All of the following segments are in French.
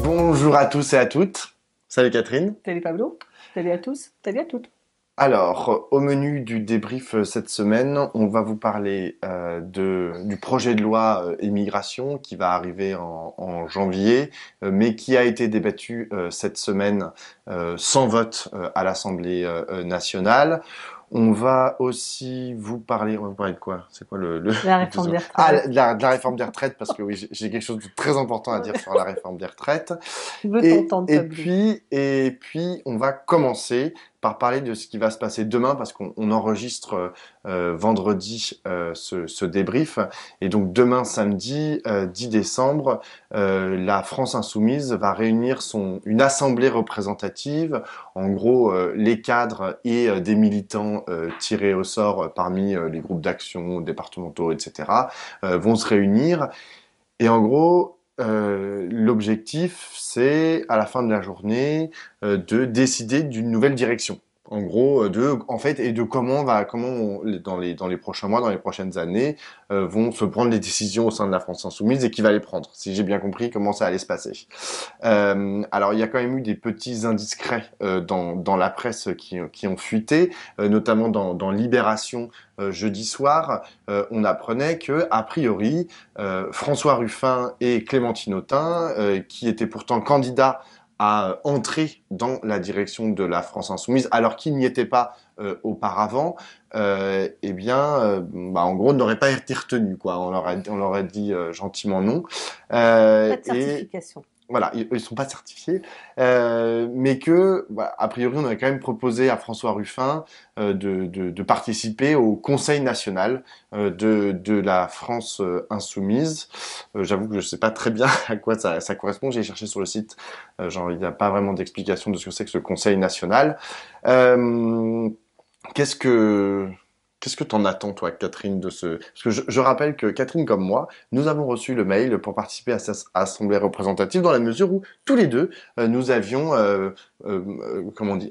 Bonjour à tous et à toutes. Salut Catherine. Salut Pablo. Salut à tous. Salut à toutes. Alors, au menu du débrief cette semaine, on va vous parler du projet de loi immigration qui va arriver en janvier, mais qui a été débattu cette semaine sans vote à l'Assemblée nationale. On va aussi vous parler de quoi? C'est quoi La réforme des retraites. Ah, de la réforme des retraites, parce que oui, j'ai quelque chose de très important à dire sur la réforme des retraites. Je veux t'entendre, Pablo. Et puis, on va commencer par parler de ce qui va se passer demain, parce qu'on enregistre vendredi ce débrief. Et donc demain, samedi 10 décembre, la France Insoumise va réunir une assemblée représentative. En gros, les cadres et des militants tirés au sort parmi les groupes d'action départementaux, etc., vont se réunir. Et en gros, l'objectif, c'est à la fin de la journée de décider d'une nouvelle direction. En gros, de comment dans les prochains mois, dans les prochaines années, vont se prendre les décisions au sein de la France Insoumise et qui va les prendre. Si j'ai bien compris comment ça allait se passer. Alors, il y a quand même eu des petits indiscrets dans la presse qui ont fuité, notamment dans Libération jeudi soir. On apprenait que, a priori, François Ruffin et Clémentine Autain, qui étaient pourtant candidats à entrer dans la direction de la France Insoumise, alors qu'ils n'y étaient pas auparavant, en gros, n'auraient pas été retenus, quoi. On leur a dit gentiment non. Pas de certification. Voilà, ils sont pas certifiés, mais que, a priori, on avait quand même proposé à François Ruffin de participer au Conseil national de la France insoumise. J'avoue que je sais pas très bien à quoi ça correspond. J'ai cherché sur le site, il n'y a pas vraiment d'explication de ce que c'est que ce Conseil national. Qu'est-ce que t'en attends, toi, Catherine, de ce... Parce que je rappelle que Catherine, comme moi, nous avons reçu le mail pour participer à cette assemblée représentative dans la mesure où, tous les deux, nous avions,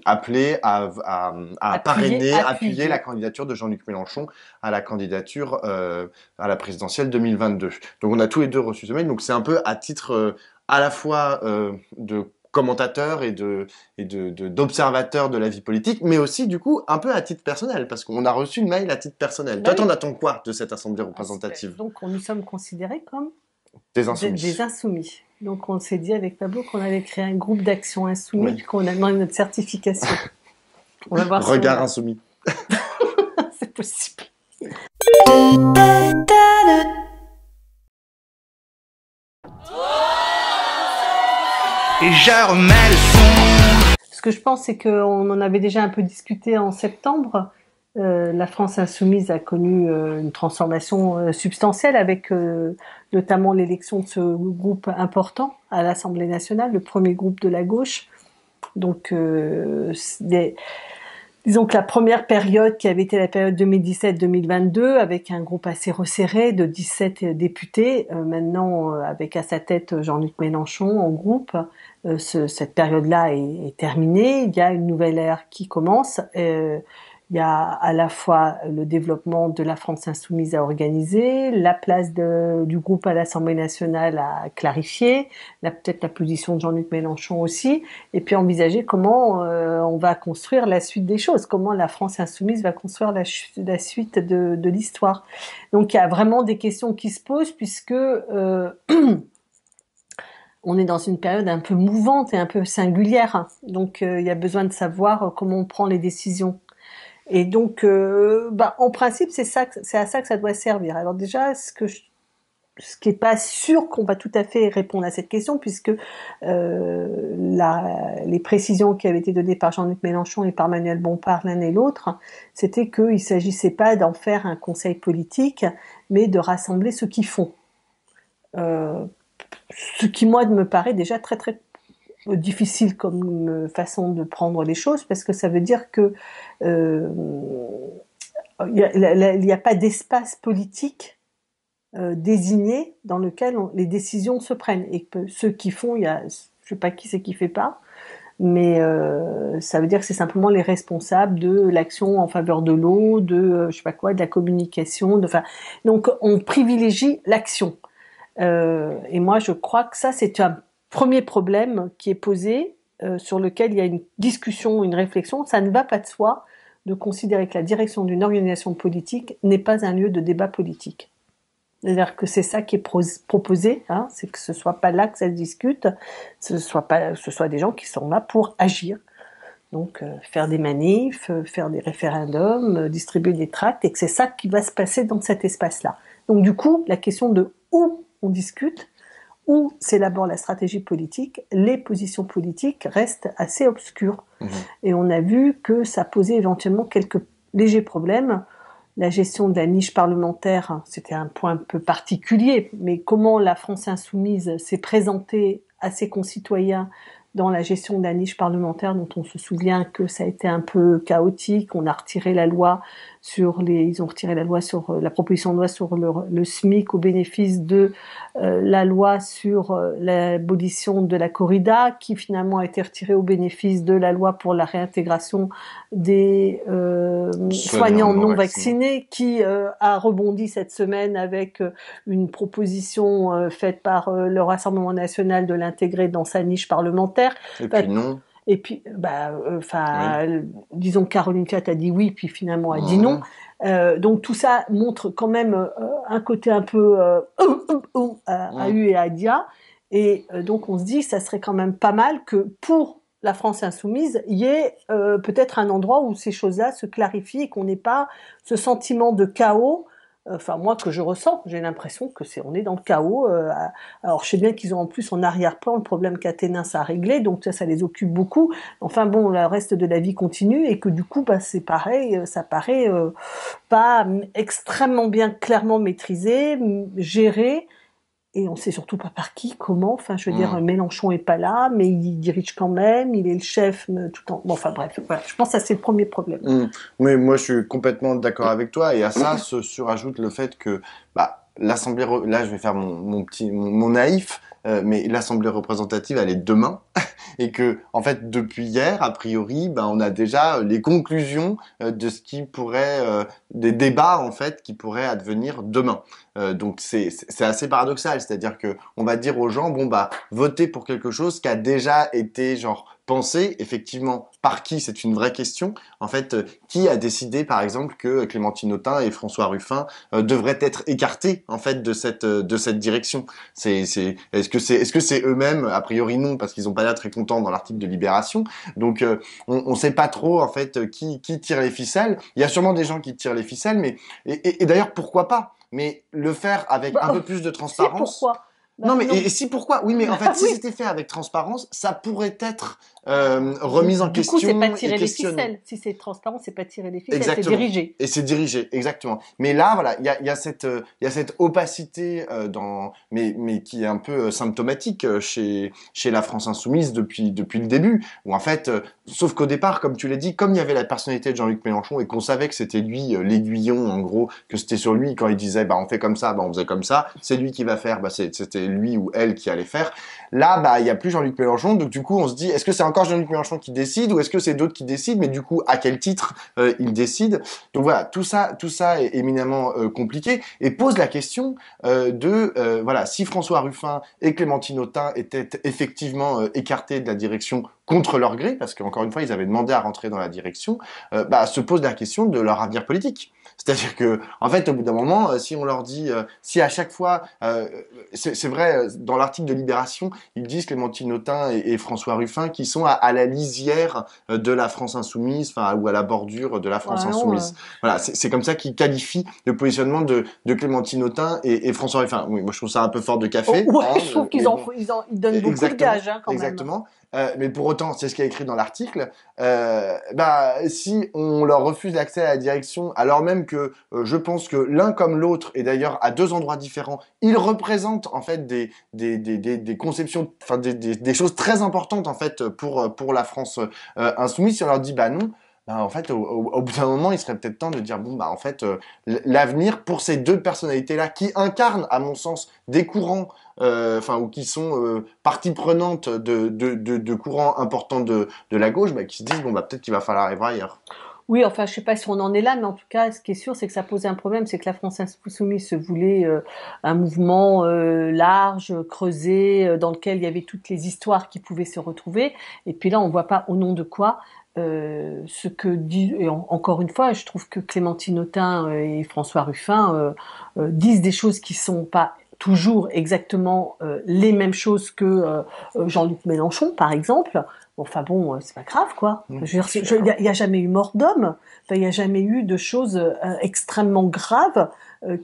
appelé à appuyer la candidature de Jean-Luc Mélenchon à la candidature à la présidentielle 2022. Donc, on a tous les deux reçu ce mail. Donc, c'est un peu à titre à la fois de commentateur et d'observateur de la vie politique, mais aussi, du coup, un peu à titre personnel, parce qu'on a reçu le mail à titre personnel. Toi, t'en attends quoi de cette assemblée représentative? Donc, nous sommes considérés comme des insoumis. Des insoumis. Donc, on s'est dit avec Pablo qu'on allait créer un groupe d'action insoumis, puis qu'on a demandé notre certification. On va voir. Regard insoumis. C'est possible. Et je remets le son. Ce que je pense, c'est qu'on en avait déjà un peu discuté en septembre. La France insoumise a connu une transformation substantielle avec notamment l'élection de ce groupe important à l'Assemblée nationale, le premier groupe de la gauche. Donc, disons que la première période qui avait été la période 2017-2022 avec un groupe assez resserré de 17 députés, maintenant avec à sa tête Jean-Luc Mélenchon en groupe, cette période-là est terminée. Il y a une nouvelle ère qui commence. Il y a à la fois le développement de la France insoumise à organiser, la place du groupe à l'Assemblée nationale à clarifier, peut-être la position de Jean-Luc Mélenchon aussi, et puis envisager comment on va construire la suite des choses, comment la France insoumise va construire la suite de l'histoire. Donc il y a vraiment des questions qui se posent puisque on est dans une période un peu mouvante et un peu singulière. Donc il y a besoin de savoir comment on prend les décisions. Et donc, en principe, c'est à ça que ça doit servir. Alors déjà, ce qui est pas sûr qu'on va tout à fait répondre à cette question, puisque les précisions qui avaient été données par Jean-Luc Mélenchon et par Manuel Bompard, l'un et l'autre, c'était qu'il s'agissait pas d'en faire un conseil politique, mais de rassembler ceux qui font. Ce qui, moi, me paraît déjà très, très difficile comme façon de prendre les choses, parce que ça veut dire que il n'y a pas d'espace politique désigné dans lequel les décisions se prennent, et que ceux qui font, je sais pas qui c'est qui fait pas, mais ça veut dire que c'est simplement les responsables de l'action en faveur de l'eau, de je sais pas quoi, de la communication, donc on privilégie l'action. Et moi je crois que ça c'est premier problème qui est posé, sur lequel il y a une discussion, une réflexion. Ça ne va pas de soi de considérer que la direction d'une organisation politique n'est pas un lieu de débat politique. C'est-à-dire que c'est ça qui est proposé, hein, c'est que ce soit pas là que ça se discute, ce soit des gens qui sont là pour agir. Donc faire des manifs, faire des référendums, distribuer des tracts, et que c'est ça qui va se passer dans cet espace-là. Donc du coup, la question de où on discute, où s'élabore la stratégie politique, les positions politiques restent assez obscures. Et on a vu que ça posait éventuellement quelques légers problèmes. La gestion de la niche parlementaire, c'était un point un peu particulier, mais comment la France insoumise s'est présentée à ses concitoyens dans la gestion de la niche parlementaire, dont on se souvient que ça a été un peu chaotique. On a retiré la loi ils ont retiré la loi sur la proposition de loi sur le SMIC au bénéfice de la loi sur l'abolition de la corrida, qui finalement a été retirée au bénéfice de la loi pour la réintégration des soignants non vaccinés, qui a rebondi cette semaine avec une proposition faite par le Rassemblement national de l'intégrer dans sa niche parlementaire. Et puis non. Et puis, disons que Caroline Fiat a dit oui, puis finalement a dit non. Donc tout ça montre quand même un côté un peu à eu et à dia. Et donc on se dit, ça serait quand même pas mal que pour la France insoumise, il y ait peut-être un endroit où ces choses-là se clarifient et qu'on n'ait pas ce sentiment de chaos. Enfin, moi, que je ressens, j'ai l'impression que on est dans le chaos. Alors, je sais bien qu'ils ont en plus en arrière-plan le problème qu'Athénin a réglé, donc ça les occupe beaucoup. Enfin bon, le reste de la vie continue et que du coup, c'est pareil, ça paraît pas extrêmement bien clairement maîtrisé, géré. Et on sait surtout pas par qui, comment. Enfin, je veux dire, Mélenchon est pas là, mais il dirige quand même. Il est le chef, tout en. Bon, enfin bref, voilà. Je pense que ça c'est le premier problème. Mais moi, je suis complètement d'accord avec toi. Et à ça se surajoute le fait que, l'Assemblée, là, je vais faire mon naïf, mais l'Assemblée représentative, elle est demain. Et que, en fait, depuis hier, a priori, on a déjà les conclusions de ce qui pourrait, des débats, en fait, qui pourraient advenir demain. Donc c'est assez paradoxal, c'est-à-dire que on va dire aux gens, votez pour quelque chose qui a déjà été pensé, effectivement, par qui, c'est une vraie question. En fait, qui a décidé, par exemple, que Clémentine Autain et François Ruffin devraient être écartés, en fait, de cette direction. Est-ce que c'est eux-mêmes? A priori non, parce qu'ils n'ont pas l'air très contents dans l'article de Libération. Donc, on sait pas trop, en fait, qui tire les ficelles. Il y a sûrement des gens qui tirent les ficelles, mais et d'ailleurs, pourquoi pas? Mais le faire avec un peu plus de transparence. Pourquoi? Non, mais et si pourquoi? Oui, mais en fait, si c'était fait avec transparence, ça pourrait être remise en question. Du coup, c'est pas tirer les ficelles. Si c'est transparent, c'est pas tirer les ficelles, c'est dirigé. Et c'est dirigé, exactement. Mais là, voilà, il y a cette opacité mais qui est un peu symptomatique chez la France insoumise depuis le début. Où en fait, sauf qu'au départ, comme tu l'as dit, comme il y avait la personnalité de Jean-Luc Mélenchon et qu'on savait que c'était lui l'aiguillon, en gros, que c'était sur lui quand il disait, on fait comme ça, on faisait comme ça. C'est lui qui va faire, c'était lui ou elle qui allait faire. Là, il y a plus Jean-Luc Mélenchon, donc du coup, on se dit, est-ce que c'est encore Jean-Luc Mélenchon qui décide ou est-ce que c'est d'autres qui décident, mais du coup, à quel titre il décide? Donc voilà, tout ça est éminemment compliqué et pose la question si François Ruffin et Clémentine Autain étaient effectivement écartés de la direction contre leur gré, parce qu'encore une fois, ils avaient demandé à rentrer dans la direction, se pose la question de leur avenir politique. C'est-à-dire que, en fait, au bout d'un moment, si on leur dit, si à chaque fois, c'est vrai, dans l'article de Libération, ils disent Clémentine Autain et François Ruffin qui sont à la lisière de la France insoumise, ou à la bordure de la France insoumise. Voilà, c'est comme ça qu'ils qualifient le positionnement de Clémentine Autain et François Ruffin. Oui, moi je trouve ça un peu fort de café. Je trouve qu'ils ils donnent beaucoup de gages, quand même. Exactement. Mais pour autant, c'est ce qui est écrit dans l'article. Si on leur refuse l'accès à la direction, alors même que je pense que l'un comme l'autre, et d'ailleurs à deux endroits différents, ils représentent en fait des conceptions, des choses très importantes en fait pour la France insoumise. Si on leur dit non. En fait, au bout d'un moment, il serait peut-être temps de dire en fait, l'avenir pour ces deux personnalités-là qui incarnent, à mon sens, des courants, ou qui sont partie prenante de courants importants de la gauche, qui se disent peut-être qu'il va falloir aller voir ailleurs. Oui, enfin, je sais pas si on en est là, mais en tout cas, ce qui est sûr, c'est que ça posait un problème, c'est que la France Insoumise se voulait un mouvement large, creusé, dans lequel il y avait toutes les histoires qui pouvaient se retrouver. Et puis là, on voit pas au nom de quoi ce que dit. Et encore une fois, je trouve que Clémentine Autain et François Ruffin disent des choses qui sont pas toujours exactement les mêmes choses que Jean-Luc Mélenchon, par exemple. Bon, enfin bon, c'est pas grave, quoi. Je veux dire, il y a jamais eu mort d'homme. Enfin, il y a jamais eu de choses extrêmement graves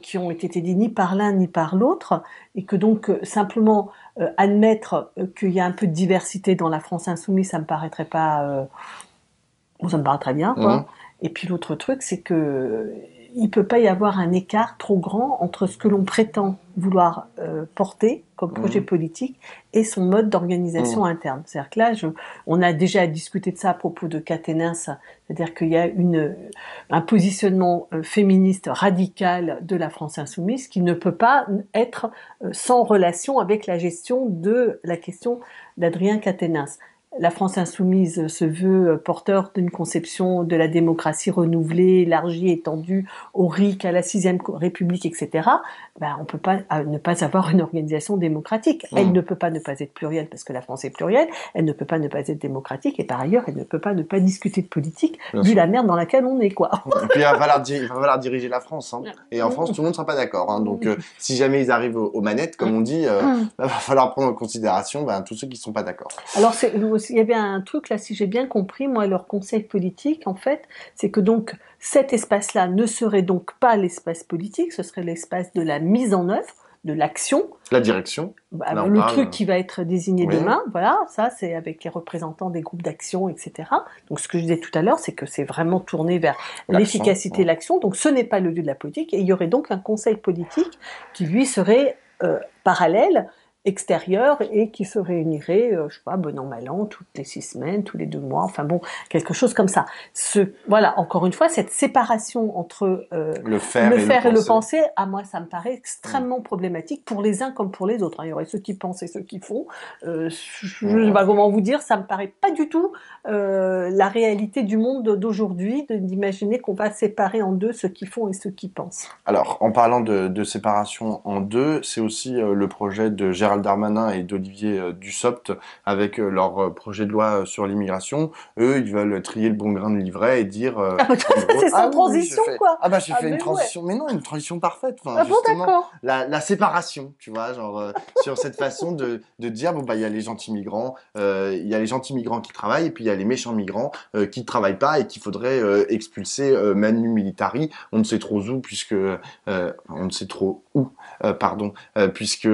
qui ont été dites ni par l'un ni par l'autre, et que donc simplement admettre qu'il y a un peu de diversité dans la France insoumise, ça me paraîtrait pas, bon, ça me paraît très bien, quoi. Et puis l'autre truc, c'est que il peut pas y avoir un écart trop grand entre ce que l'on prétend vouloir porter comme projet politique et son mode d'organisation interne. C'est-à-dire que là, on a déjà discuté de ça à propos de Caténins, c'est-à-dire qu'il y a un positionnement féministe radical de la France insoumise qui ne peut pas être sans relation avec la gestion de la question d'Adrien Caténins. La France insoumise se veut porteur d'une conception de la démocratie renouvelée, élargie, étendue au RIC, à la 6e République, etc. Ben, on peut pas ne pas avoir une organisation démocratique. Elle ne peut pas ne pas être plurielle parce que la France est plurielle. Elle ne peut pas ne pas être démocratique et par ailleurs, elle ne peut pas ne pas discuter de politique vu la merde dans laquelle on est, quoi. Et puis il va falloir diriger la France, hein. Et en France, tout le monde ne sera pas d'accord, hein. Donc si jamais ils arrivent aux manettes, comme on dit, va falloir prendre en considération tous ceux qui ne sont pas d'accord. Alors il y avait un truc là, si j'ai bien compris, moi leur conseil politique en fait, c'est que donc cet espace-là ne serait donc pas l'espace politique, ce serait l'espace de la mise en œuvre, de l'action. La direction. Là, le truc qui va être désigné demain, voilà, ça c'est avec les représentants des groupes d'action, etc. Donc ce que je disais tout à l'heure, c'est que c'est vraiment tourné vers l'efficacité de l'action, donc ce n'est pas le lieu de la politique, et il y aurait donc un conseil politique qui lui serait parallèle, extérieur et qui se réunirait, je sais pas, bon an mal an, toutes les 6 semaines, tous les 2 mois, enfin bon, quelque chose comme ça. Voilà, encore une fois, cette séparation entre le faire et le penser, à moi, ça me paraît extrêmement problématique pour les uns comme pour les autres. Il y aurait ceux qui pensent et ceux qui font. Je sais pas comment vous dire, ça me paraît pas du tout la réalité du monde d'aujourd'hui, d'imaginer qu'on va séparer en deux ceux qui font et ceux qui pensent. Alors, en parlant de séparation en deux, c'est aussi le projet de Gérald Darmanin et d'Olivier Dussopt avec leur projet de loi sur l'immigration. Eux, ils veulent trier le bon grain de livret et dire... c'est sans transition, quoi. Ah bah j'ai fait une transition, mais non, une transition parfaite. Enfin, ah bon, d'accord. La séparation, tu vois, genre sur cette façon de dire, bon bah il y a les gentils migrants, il y a les gentils migrants qui travaillent et puis il y a les méchants migrants qui ne travaillent pas et qu'il faudrait expulser manu militari, on ne sait trop où, puisque... on ne sait trop où, puisque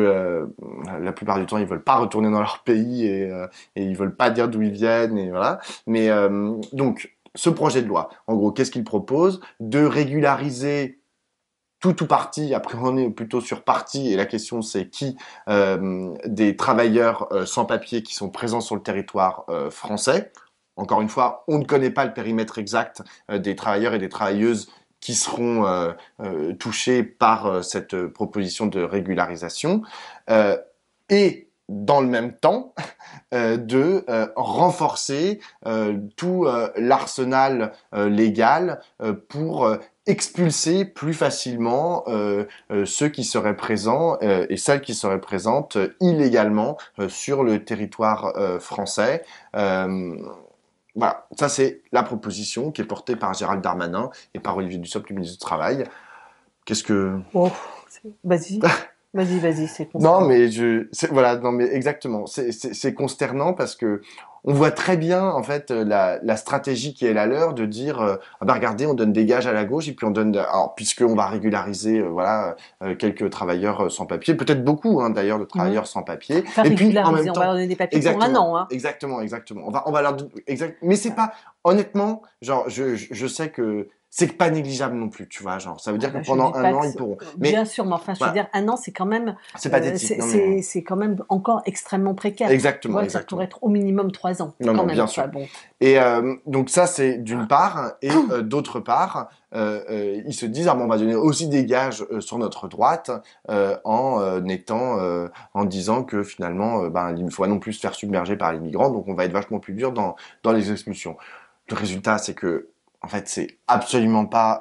la plupart du temps ils veulent pas retourner dans leur pays et ils veulent pas dire d'où ils viennent et voilà. Mais donc ce projet de loi, en gros, qu'est-ce qu'il propose? De régulariser tout ou partie, après on est plutôt sur partie, et la question c'est qui des travailleurs sans papier qui sont présents sur le territoire français. Encore une fois, on ne connaît pas le périmètre exact des travailleurs et des travailleuses qui seront touchés par cette proposition de régularisation, et dans le même temps de renforcer tout l'arsenal légal pour expulser plus facilement ceux qui seraient présents et celles qui seraient présentes illégalement sur le territoire français. Voilà, ça c'est la proposition qui est portée par Gérald Darmanin et par Olivier Dussopt, le ministre du Travail. Qu'est-ce que... Oh, vas-y. Vas-y, c'est consternant. Non mais exactement, c'est consternant parce que on voit très bien en fait la stratégie qui est la leur de dire ah bah regardez, on donne des gages à la gauche et puis on donne, alors puisqu'on va régulariser quelques travailleurs sans papier, peut-être beaucoup d'ailleurs de travailleurs sans papier, et puis en même temps on va leur donner des papiers pour un an. Exactement. On va leur mais c'est pas, honnêtement, genre je sais que c'est pas négligeable non plus, tu vois, genre ça veut dire que pendant un an ils pourront. Mais bien sûr, mais enfin je veux dire, un an c'est quand même, c'est pathétique. C'est quand même encore extrêmement précaire. Exactement. Ça pourrait être au minimum 3 ans. Non, quand même, bien sûr. Bon. Et donc ça c'est d'une part, et d'autre part, ils se disent on va donner aussi des gages sur notre droite en disant que finalement il ne faut pas non plus se faire submerger par les migrants, donc on va être vachement plus dur dans les expulsions. Le résultat c'est que en fait, c'est absolument pas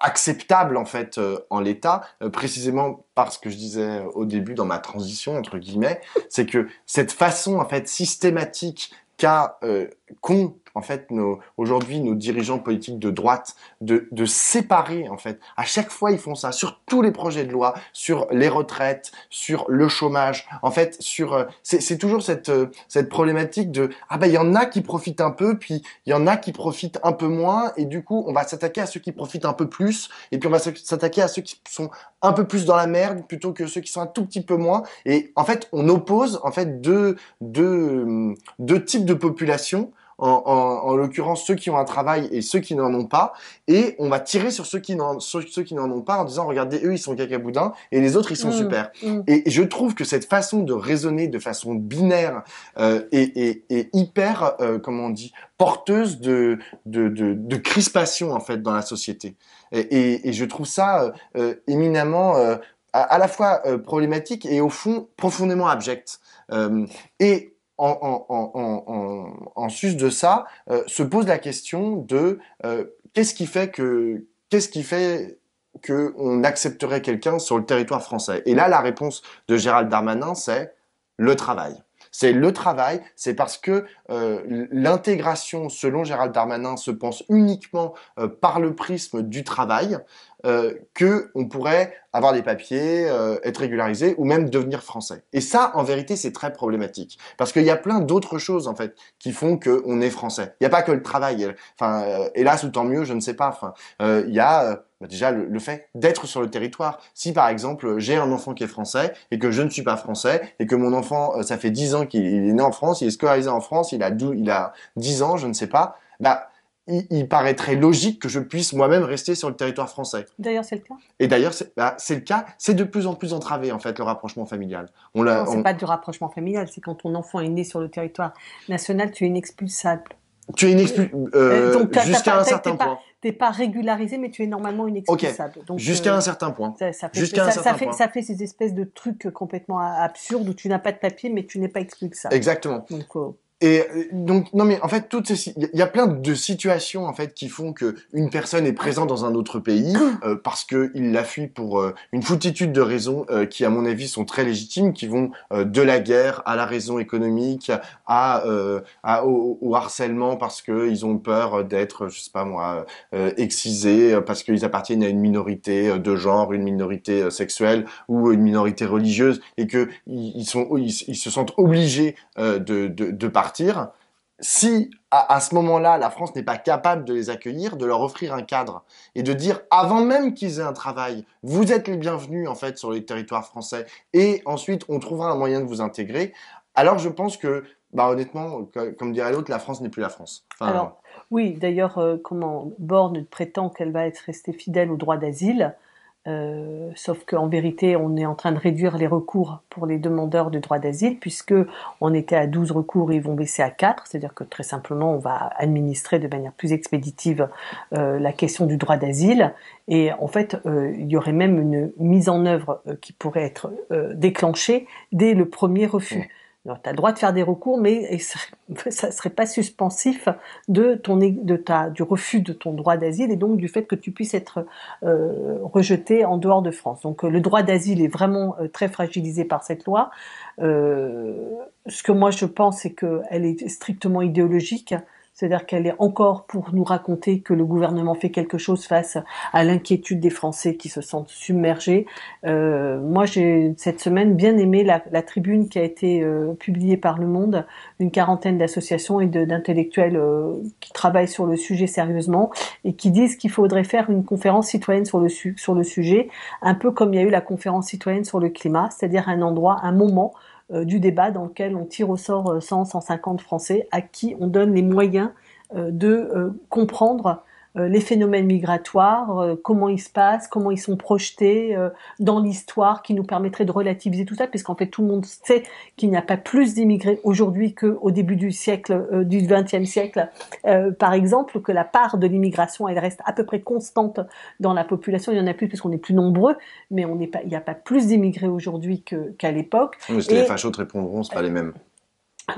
acceptable en fait en l'état, précisément parce que je disais au début dans ma transition entre guillemets, c'est que cette façon en fait systématique qu'ont en fait aujourd'hui nos dirigeants politiques de droite de séparer en fait. À chaque fois ils font ça sur tous les projets de loi, sur les retraites, sur le chômage. En fait sur c'est toujours cette problématique de ah ben il y en a qui profitent un peu puis il y en a qui profitent un peu moins et du coup on va s'attaquer à ceux qui profitent un peu plus et puis on va s'attaquer à ceux qui sont un peu plus dans la merde plutôt que ceux qui sont un tout petit peu moins et en fait on oppose en fait deux types de population en l'occurrence ceux qui ont un travail et ceux qui n'en ont pas, et on va tirer sur ceux qui n'en ont pas en disant regardez eux ils sont cacaboudins et les autres ils sont super. Et je trouve que cette façon de raisonner de façon binaire est hyper comment on dit porteuse de crispation en fait dans la société. Et je trouve ça éminemment à la fois problématique et au fond profondément abject. Et en sus de ça, se pose la question de qu'est-ce qui fait que on accepterait quelqu'un sur le territoire français. Et là, la réponse de Gérald Darmanin, c'est le travail. C'est le travail, c'est parce que l'intégration, selon Gérald Darmanin, se pense uniquement par le prisme du travail, que on pourrait avoir des papiers, être régularisé ou même devenir français. Et ça, en vérité, c'est très problématique parce qu'il y a plein d'autres choses en fait qui font que on est français. Il n'y a pas que le travail. Enfin, hélas ou tant mieux, je ne sais pas. Enfin, il y a déjà le fait d'être sur le territoire. Si par exemple j'ai un enfant qui est français et que je ne suis pas français et que mon enfant, ça fait 10 ans qu'il est né en France, il est scolarisé en France, il a 10 ans, je ne sais pas, bah il paraîtrait logique que je puisse moi-même rester sur le territoire français. D'ailleurs, c'est le cas. Et d'ailleurs, c'est le cas. C'est de plus en plus entravé, en fait, le rapprochement familial. Non, c'est pas du rapprochement familial. C'est quand ton enfant est né sur le territoire national, tu es inexpulsable. Tu es inexpulsable jusqu'à un certain point. T'es pas régularisé, mais tu es normalement inexpulsable. Okay. Jusqu'à un certain point. Ça fait ces espèces de trucs complètement absurdes où tu n'as pas de papier, mais tu n'es pas expulsable. Exactement. Et donc non mais en fait il y a plein de situations en fait qui font que une personne est présente dans un autre pays parce que il la fuit pour une foultitude de raisons qui à mon avis sont très légitimes, qui vont de la guerre à la raison économique au harcèlement parce que ils ont peur d'être je sais pas moi excisés parce qu'ils appartiennent à une minorité de genre, une minorité sexuelle ou une minorité religieuse et que ils se sentent obligés de partir. Si à ce moment-là, la France n'est pas capable de les accueillir, de leur offrir un cadre et de dire avant même qu'ils aient un travail, vous êtes les bienvenus en fait sur les territoires français et ensuite on trouvera un moyen de vous intégrer. Alors je pense que honnêtement, comme dirait l'autre, la France n'est plus la France. Enfin, alors oui, d'ailleurs, Borne prétend qu'elle va être restée fidèle au droit d'asile. Sauf qu'en vérité, on est en train de réduire les recours pour les demandeurs de droit d'asile, puisque on était à 12 recours et ils vont baisser à 4, c'est-à-dire que très simplement, on va administrer de manière plus expéditive la question du droit d'asile, et en fait, il y aurait même une mise en œuvre qui pourrait être déclenchée dès le premier refus. Alors, tu as le droit de faire des recours, mais ça serait pas suspensif du refus de ton droit d'asile et donc du fait que tu puisses être rejeté en dehors de France. Donc le droit d'asile est vraiment très fragilisé par cette loi. Ce que moi je pense, c'est qu'elle est strictement idéologique. C'est-à-dire qu'elle est encore pour nous raconter que le gouvernement fait quelque chose face à l'inquiétude des Français qui se sentent submergés. Moi, j'ai cette semaine bien aimé la tribune qui a été publiée par Le Monde, d'une quarantaine d'associations et d'intellectuels qui travaillent sur le sujet sérieusement et qui disent qu'il faudrait faire une conférence citoyenne sur le sujet, un peu comme il y a eu la conférence citoyenne sur le climat, c'est-à-dire un endroit, un moment du débat dans lequel on tire au sort 150 Français à qui on donne les moyens de comprendre les phénomènes migratoires, comment ils se passent, comment ils sont projetés dans l'histoire, qui nous permettrait de relativiser tout ça, puisqu'en fait tout le monde sait qu'il n'y a pas plus d'immigrés aujourd'hui qu'au début du siècle, du XXe siècle, par exemple, que la part de l'immigration elle reste à peu près constante dans la population. Il y en a plus puisqu'on est plus nombreux, mais il n'y a pas plus d'immigrés aujourd'hui qu'à l'époque. Mais les fachos te répondront, c'est pas les mêmes.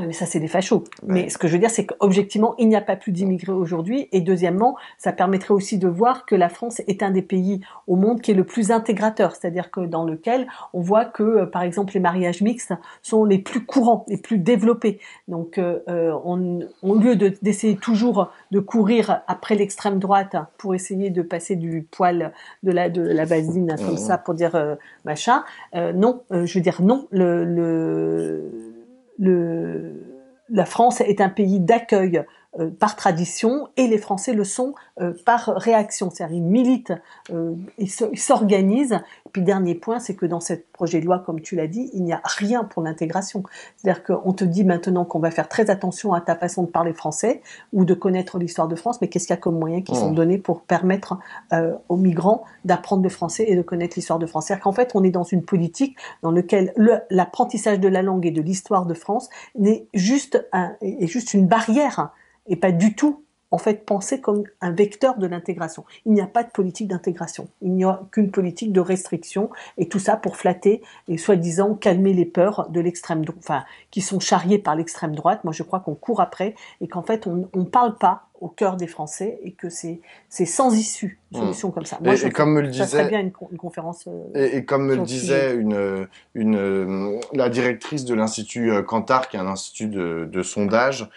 Mais ça, c'est des fachos. Ouais. Mais ce que je veux dire, c'est qu'objectivement, il n'y a pas plus d'immigrés aujourd'hui. Et deuxièmement, ça permettrait aussi de voir que la France est un des pays au monde qui est le plus intégrateur. C'est-à-dire que dans lequel on voit que, par exemple, les mariages mixtes sont les plus courants, les plus développés. Donc, au lieu d'essayer toujours de courir après l'extrême droite pour essayer de passer du poil de la vasine comme ça pour dire machin, non, je veux dire non. La France est un pays d'accueil par tradition et les Français le sont par réaction. C'est-à-dire ils militent, ils s'organisent. Et puis dernier point, c'est que dans ce projet de loi, comme tu l'as dit, il n'y a rien pour l'intégration. C'est-à-dire qu'on te dit maintenant qu'on va faire très attention à ta façon de parler français ou de connaître l'histoire de France, mais qu'est-ce qu'il y a comme moyens qui sont donnés pour permettre aux migrants d'apprendre le français et de connaître l'histoire de France. C'est-à-dire qu'en fait, on est dans une politique dans laquelle l'apprentissage de la langue et de l'histoire de France est juste une barrière et pas du tout, en fait, pensé comme un vecteur de l'intégration. Il n'y a pas de politique d'intégration. Il n'y a qu'une politique de restriction, et tout ça pour flatter et soi-disant calmer les peurs de l'extrême droite, enfin, qui sont charriées par l'extrême droite. Moi, je crois qu'on court après et qu'en fait, on parle pas au cœur des Français et que c'est sans issue, une solution comme ça. Moi, et comme me le disait, ça serait bien une conférence. Et comme me le disait la directrice de l'Institut Kantar, qui est un institut de sondage,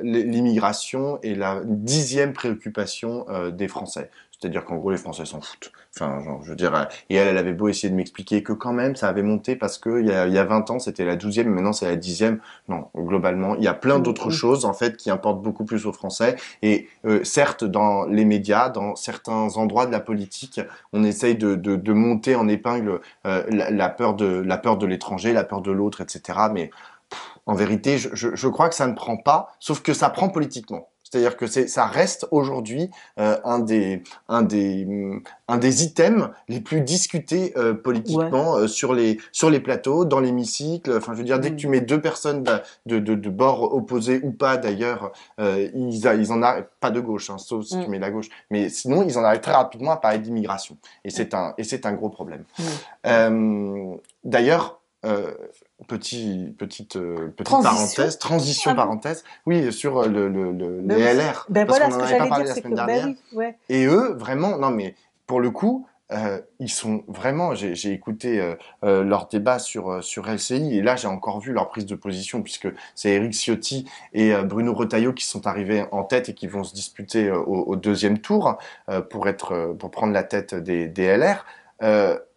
l'immigration est la 10e préoccupation des Français. C'est-à-dire qu'en gros, les Français s'en foutent. Enfin, genre, je veux dire, et elle avait beau essayer de m'expliquer que quand même, ça avait monté parce que il y a 20 ans, c'était la 12e, mais maintenant c'est la 10e. Non, globalement, il y a plein d'autres choses, en fait, qui importent beaucoup plus aux Français. Et certes, dans les médias, dans certains endroits de la politique, on essaye de monter en épingle la peur de l'étranger, la peur de l'autre, etc. Mais en vérité, je crois que ça ne prend pas, sauf que ça prend politiquement. C'est-à-dire que ça reste aujourd'hui un des items les plus discutés politiquement sur les plateaux, dans l'hémicycle. Enfin, je veux dire, dès que tu mets deux personnes de bords opposés ou pas, d'ailleurs, ils en arrivent pas de gauche, hein, sauf si tu mets la gauche. Mais sinon, ils en arrivent très rapidement à parler d'immigration. Et c'est un gros problème. D'ailleurs. Petite parenthèse, parenthèse. Oui, sur les LR. Parce qu'on en avait pas parlé la semaine dernière. Et eux, vraiment, non mais pour le coup, ils sont vraiment. J'ai écouté leur débat sur LCI et là j'ai encore vu leur prise de position puisque c'est Éric Ciotti et Bruno Retailleau qui sont arrivés en tête et qui vont se disputer au deuxième tour pour prendre la tête des LR.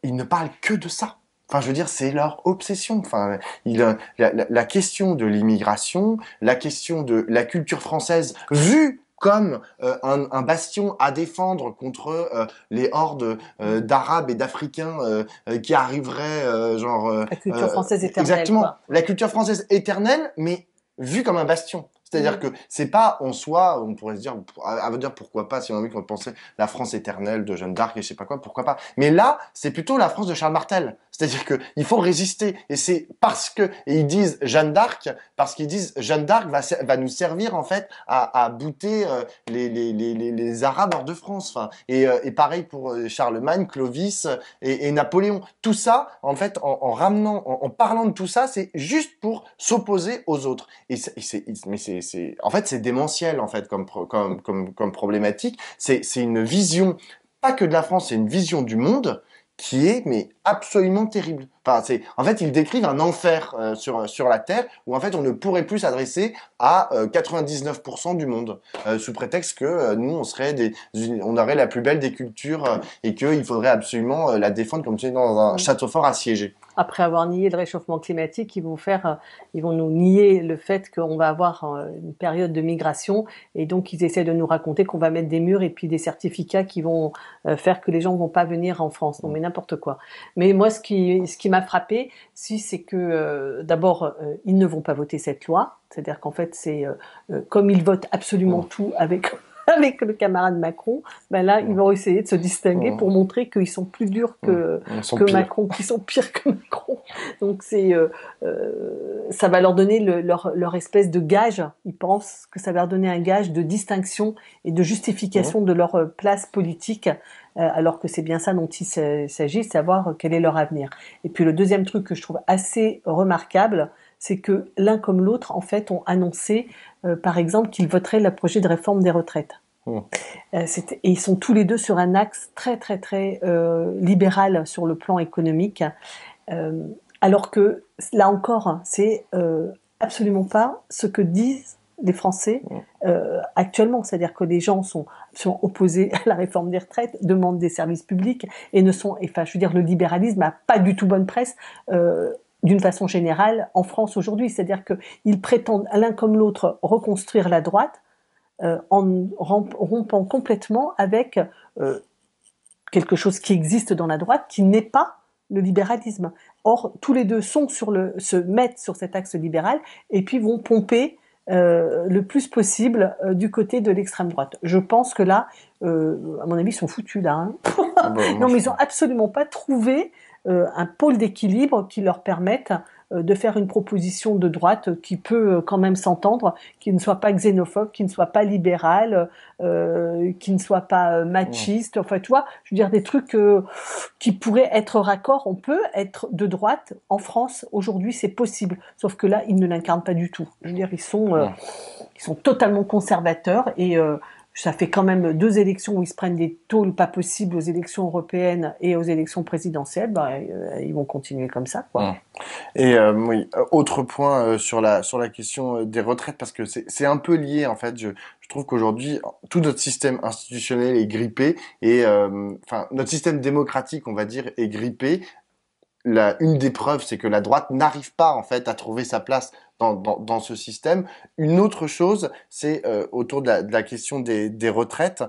Ils ne parlent que de ça. Enfin, je veux dire, c'est leur obsession. Enfin, la question de l'immigration, la question de la culture française vue comme un bastion à défendre contre les hordes d'Arabes et d'Africains qui arriveraient, la culture française éternelle. Exactement, quoi. La culture française éternelle, mais vue comme un bastion. C'est-à-dire que c'est pas en soi, on pourrait se dire, à dire pourquoi pas, si on a envie qu'on pensait la France éternelle de Jeanne d'Arc et je sais pas quoi, pourquoi pas. Mais là, c'est plutôt la France de Charles Martel. C'est-à-dire que il faut résister. Et c'est parce que, et ils disent Jeanne d'Arc, parce qu'ils disent Jeanne d'Arc va nous servir, en fait, à bouter les Arabes hors de France. Enfin, et pareil pour Charlemagne, Clovis et Napoléon. Tout ça, en fait, en parlant de tout ça, c'est juste pour s'opposer aux autres. En fait, c'est démentiel, en fait, comme problématique. C'est une vision, pas que de la France, c'est une vision du monde qui est, mais absolument terrible. Enfin, en fait, ils décrivent un enfer sur la Terre où, en fait, on ne pourrait plus s'adresser à 99% du monde sous prétexte que nous, on aurait la plus belle des cultures et qu'il faudrait absolument la défendre comme si dans un château fort assiégé. Après avoir nié le réchauffement climatique, ils vont nous nier le fait qu'on va avoir une période de migration et donc ils essaient de nous raconter qu'on va mettre des murs et puis des certificats qui vont faire que les gens vont pas venir en France. Non mais n'importe quoi. Mais moi ce qui m'a frappé, c'est que d'abord ils ne vont pas voter cette loi, c'est-à-dire qu'en fait c'est comme ils votent absolument tout avec le camarade Macron, ben là, ils vont essayer de se distinguer pour montrer qu'ils sont plus durs que Macron, qu'ils sont pires que Macron. Donc ça va leur donner leur espèce de gage. Ils pensent que ça va leur donner un gage de distinction et de justification de leur place politique, alors que c'est bien ça dont il s'agit, savoir quel est leur avenir. Et puis le deuxième truc que je trouve assez remarquable, c'est que l'un comme l'autre, en fait, ont annoncé, par exemple, qu'ils voteraient le projet de réforme des retraites. Et ils sont tous les deux sur un axe très très très libéral sur le plan économique, alors que là encore, c'est absolument pas ce que disent les Français actuellement. C'est-à-dire que les gens sont opposés à la réforme des retraites, demandent des services publics et ne sont, enfin, je veux dire, le libéralisme a pas du tout bonne presse. D'une façon générale, en France aujourd'hui, c'est-à-dire qu'ils prétendent l'un comme l'autre reconstruire la droite, en rompant complètement avec quelque chose qui existe dans la droite, qui n'est pas le libéralisme. Or, tous les deux se mettent sur cet axe libéral et puis vont pomper le plus possible du côté de l'extrême droite. Je pense que là, à mon avis, ils sont foutus là. Hein. Non, mais ils n'ont absolument pas trouvé un pôle d'équilibre qui leur permette de faire une proposition de droite qui peut quand même s'entendre, qui ne soit pas xénophobe, qui ne soit pas libérale, qui ne soit pas machiste. Enfin, tu vois, je veux dire des trucs qui pourraient être raccords. On peut être de droite en France aujourd'hui, c'est possible. Sauf que là, ils ne l'incarnent pas du tout. Je veux dire, ils sont totalement conservateurs et ça fait quand même 2 élections où ils se prennent des tôles pas possibles aux élections européennes et aux élections présidentielles. Ils vont continuer comme ça, quoi. Et oui, autre point sur la question des retraites, parce que c'est un peu lié en fait. Je trouve qu'aujourd'hui tout notre système institutionnel est grippé et enfin notre système démocratique, on va dire, est grippé. Une des preuves, c'est que la droite n'arrive pas en fait à trouver sa place dans ce système. Une autre chose, c'est autour de la question des retraites.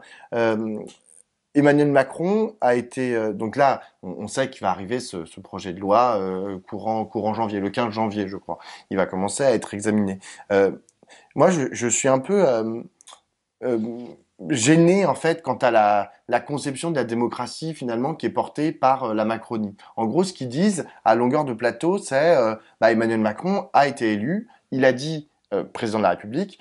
Emmanuel Macron a été donc là, on sait qu'il va arriver ce projet de loi courant janvier, le 15 janvier, je crois. Il va commencer à être examiné. Moi, je suis un peu gêné en fait quant à la conception de la démocratie finalement qui est portée par la Macronie. En gros, ce qu'ils disent à longueur de plateau, c'est Emmanuel Macron a été élu, il a dit président de la République,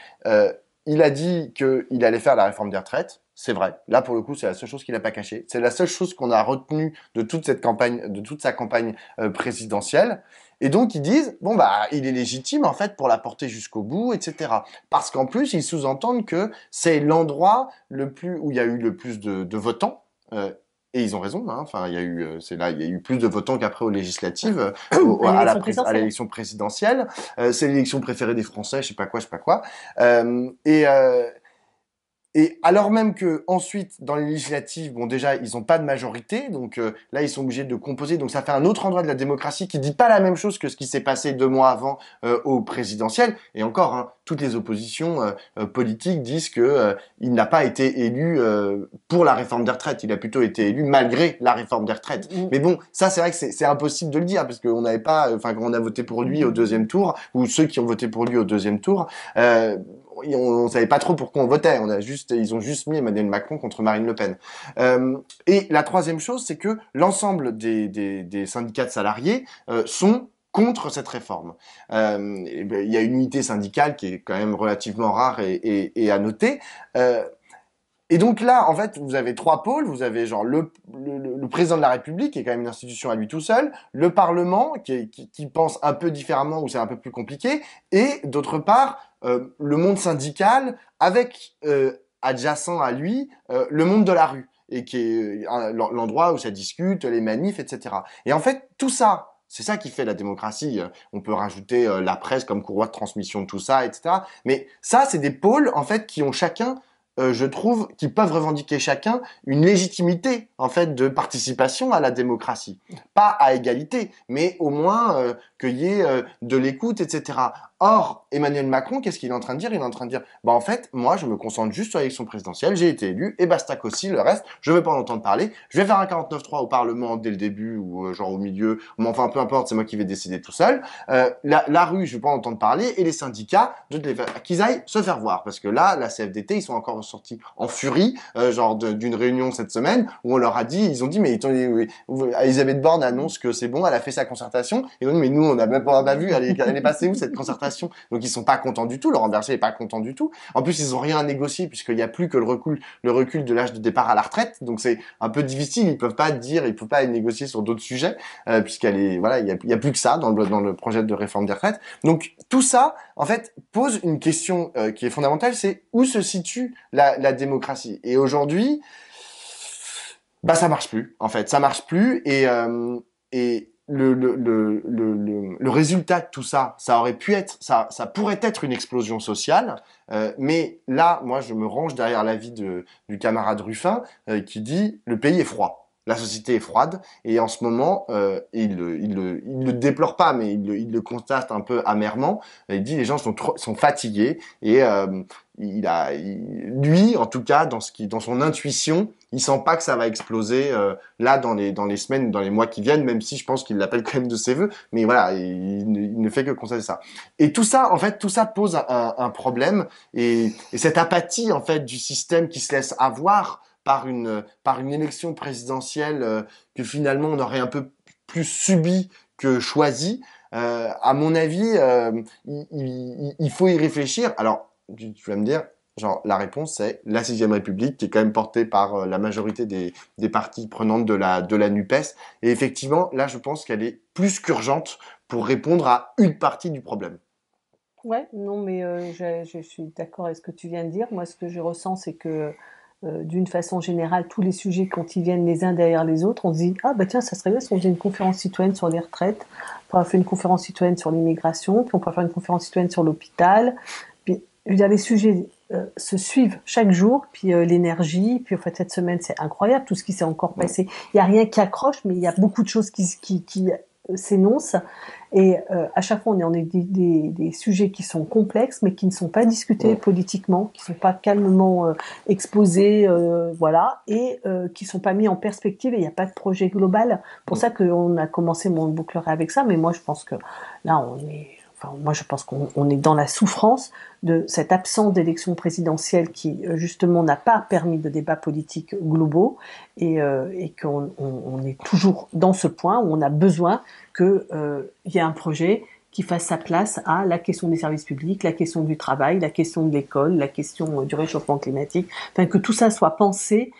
il a dit qu'il allait faire la réforme des retraites. C'est vrai. Là, pour le coup, c'est la seule chose qu'il n'a pas cachée. C'est la seule chose qu'on a retenue de toute cette campagne, de toute sa campagne présidentielle. Et donc, ils disent, il est légitime, en fait, pour la porter jusqu'au bout, etc. Parce qu'en plus, ils sous-entendent que c'est l'endroit où il y a eu le plus de votants. Et ils ont raison, hein. Enfin, il y a eu plus de votants qu'après aux législatives, à l'élection présidentielle. C'est l'élection préférée des Français, je sais pas quoi. Et alors même que ensuite dans les législatives, déjà ils ont pas de majorité, donc là ils sont obligés de composer, donc ça fait un autre endroit de la démocratie qui dit pas la même chose que ce qui s'est passé 2 mois avant au présidentiel. Et encore, hein, toutes les oppositions politiques disent que il n'a pas été élu pour la réforme des retraites, il a plutôt été élu malgré la réforme des retraites. Mais bon, ça c'est vrai que c'est impossible de le dire parce qu'on n'avait pas, quand on a voté pour lui au 2e tour, ou ceux qui ont voté pour lui au 2e tour. On savait pas trop pourquoi on votait. Ils ont juste mis Emmanuel Macron contre Marine Le Pen. Et la 3e chose, c'est que l'ensemble des syndicats de salariés sont contre cette réforme. Il y a une unité syndicale qui est quand même relativement rare et à noter. Et donc là, en fait, vous avez 3 pôles. Vous avez genre le président de la République, qui est quand même une institution à lui tout seul, le Parlement, qui pense un peu différemment, où c'est un peu plus compliqué, et d'autre part, le monde syndical, avec adjacent à lui, le monde de la rue, et qui est l'endroit où ça discute, les manifs, etc. Et en fait, tout ça, c'est ça qui fait la démocratie. On peut rajouter la presse comme courroie de transmission de tout ça, etc. Mais ça, c'est des pôles, en fait, qui ont chacun, je trouve, qui peuvent revendiquer chacun une légitimité, en fait, de participation à la démocratie. Pas à égalité, mais au moins qu'il y ait de l'écoute, etc. Or, Emmanuel Macron, qu'est-ce qu'il est en train de dire? Il est en train de dire, en fait, moi, je me concentre juste sur l'élection présidentielle, j'ai été élu, et basta qu'aussi, le reste, je veux pas en entendre parler. Je vais faire un 49.3 au Parlement dès le début, ou genre au milieu, mais enfin, peu importe, c'est moi qui vais décider tout seul. La rue, je veux pas en entendre parler, et les syndicats, qu'ils aillent se faire voir, parce que là, la CFDT, ils sont encore sortis en furie, d'une réunion cette semaine où on leur a dit, ils ont dit mais Elisabeth Borne annonce que c'est bon, elle a fait sa concertation. Ils ont dit mais nous on n'a même pas vu, elle est passée où cette concertation? Donc ils sont pas contents du tout. Laurent Berger est pas content du tout. En plus ils ont rien à négocier puisqu'il y a plus que le recul de l'âge de départ à la retraite. Donc c'est un peu difficile. Ils peuvent pas négocier sur d'autres sujets il y a plus que ça dans le projet de réforme des retraites. Donc tout ça en fait pose une question qui est fondamentale, c'est où se situe la démocratie. Et aujourd'hui, ça marche plus. En fait, ça marche plus et le résultat de tout ça, ça pourrait être une explosion sociale, mais là, moi, je me range derrière l'avis du camarade Ruffin qui dit le pays est froid. La société est froide et en ce moment, il le déplore pas, mais il le constate un peu amèrement. Il dit les gens sont fatigués et lui, en tout cas, dans son intuition, il sent pas que ça va exploser là dans les semaines, dans les mois qui viennent, même si je pense qu'il l'appelle quand même de ses vœux. Mais voilà, il ne fait que constater ça. Et tout ça, en fait, pose un problème et cette apathie en fait du système qui se laisse avoir par une élection présidentielle que finalement on aurait un peu plus subi que choisi. À mon avis, il faut y réfléchir. Alors, tu vas me dire, la réponse c'est la 6ème République qui est quand même portée par la majorité des parties prenantes de la NUPES. Et effectivement, là, je pense qu'elle est plus qu'urgente pour répondre à une partie du problème. Ouais, non, mais je suis d'accord avec ce que tu viens de dire. Moi, ce que je ressens, c'est que d'une façon générale, tous les sujets, quand ils viennent les uns derrière les autres, on se dit « Ah, tiens, ça serait bien si on faisait une conférence citoyenne sur les retraites, on pourrait faire une conférence citoyenne sur l'immigration, puis on pourrait faire une conférence citoyenne sur l'hôpital. » Puis, je veux dire, les sujets se suivent chaque jour, puis l'énergie, puis en fait, cette semaine, c'est incroyable, tout ce qui s'est encore passé. Il n'y a rien qui accroche, mais il y a beaucoup de choses qui s'énoncent. Et à chaque fois, on est des sujets qui sont complexes, mais qui ne sont pas discutés politiquement, qui ne sont pas calmement exposés, voilà, et qui ne sont pas mis en perspective. Et il n'y a pas de projet global. Pour ça qu'on a commencé mon bouclerai avec ça. Mais moi, je pense que là, je pense qu'on est dans la souffrance de cette absence d'élection présidentielle qui, justement, n'a pas permis de débats politiques globaux et qu'on est toujours dans ce point où on a besoin qu'il y ait un projet qui fasse sa place à la question des services publics, la question du travail, la question de l'école, la question du réchauffement climatique, enfin que tout ça soit pensé,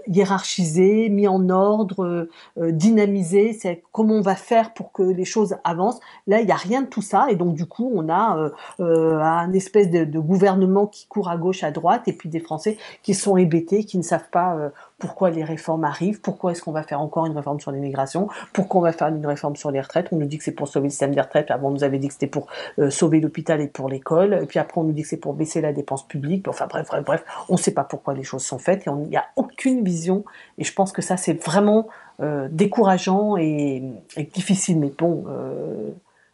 hiérarchisé, mis en ordre, dynamisé, c'est comment on va faire pour que les choses avancent. Là, il n'y a rien de tout ça, et donc du coup, on a un espèce de gouvernement qui court à gauche, à droite, et puis des Français qui sont hébétés, qui ne savent pas pourquoi les réformes arrivent, pourquoi est-ce qu'on va faire encore une réforme sur l'immigration, pourquoi on va faire une réforme sur les retraites. On nous dit que c'est pour sauver le système des retraites, avant on nous avait dit que c'était pour sauver l'hôpital et pour l'école, et puis après on nous dit que c'est pour baisser la dépense publique, enfin bref, on ne sait pas pourquoi les choses sont faites, et il n'y a aucune vision, et je pense que ça c'est vraiment décourageant et difficile, mais bon...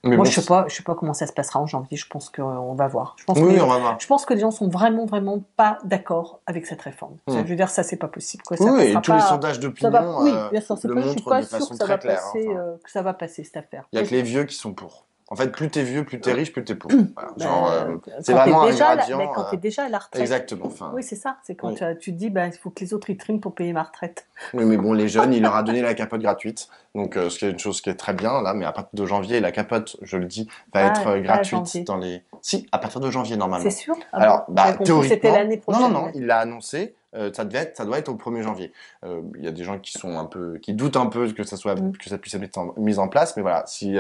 Moi, je sais pas comment ça se passera en janvier. Je pense qu'on va voir. Je pense je pense que les gens sont vraiment pas d'accord avec cette réforme. Je veux dire, ça, c'est pas possible, quoi. Ça et tous les sondages d'opinion le montrent de façon très claire. Que ça va passer, cette affaire. Il y a que les vieux qui sont pour. En fait, plus t'es vieux, plus t'es riche, plus t'es pauvre. Voilà. C'est vraiment un gradient. Quand t'es déjà à la retraite. Exactement. Oui, c'est ça. C'est quand tu te dis, il faut que les autres ils triment pour payer ma retraite. Oui, mais bon, les jeunes, il leur a donné la capote gratuite. Donc, ce qui est une chose qui est très bien, là. Mais à partir de janvier, la capote, je le dis, va être gratuite dans les... Si, à partir de janvier, normalement. C'est sûr? Alors, théoriquement... C'était l'année prochaine. Non, il l'a annoncé. Ça doit être au 1er janvier. Il y a des gens qui doutent un peu que ça puisse être mis en place, mais voilà, si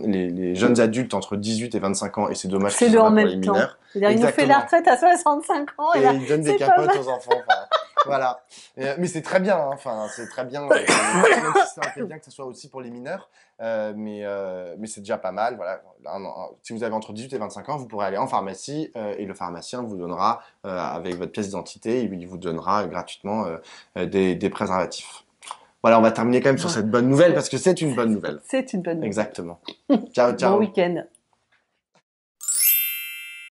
les jeunes adultes entre 18 et 25 ans, et c'est dommage que ce soit pour les mineurs. Il nous fait la retraite à 65 ans et ils donnent des capotes aux enfants. Voilà. Mais c'est très bien, c'est très bien. Même si ça aurait été bien que ce soit aussi pour les mineurs, mais c'est déjà pas mal. Voilà. Si vous avez entre 18 et 25 ans, vous pourrez aller en pharmacie et le pharmacien vous donnera, avec votre pièce d'identité, il vous donnera gratuitement des préservatifs. Voilà, on va terminer quand même sur cette bonne nouvelle parce que c'est une bonne nouvelle. C'est une bonne nouvelle. Exactement. Ciao. Bon week-end.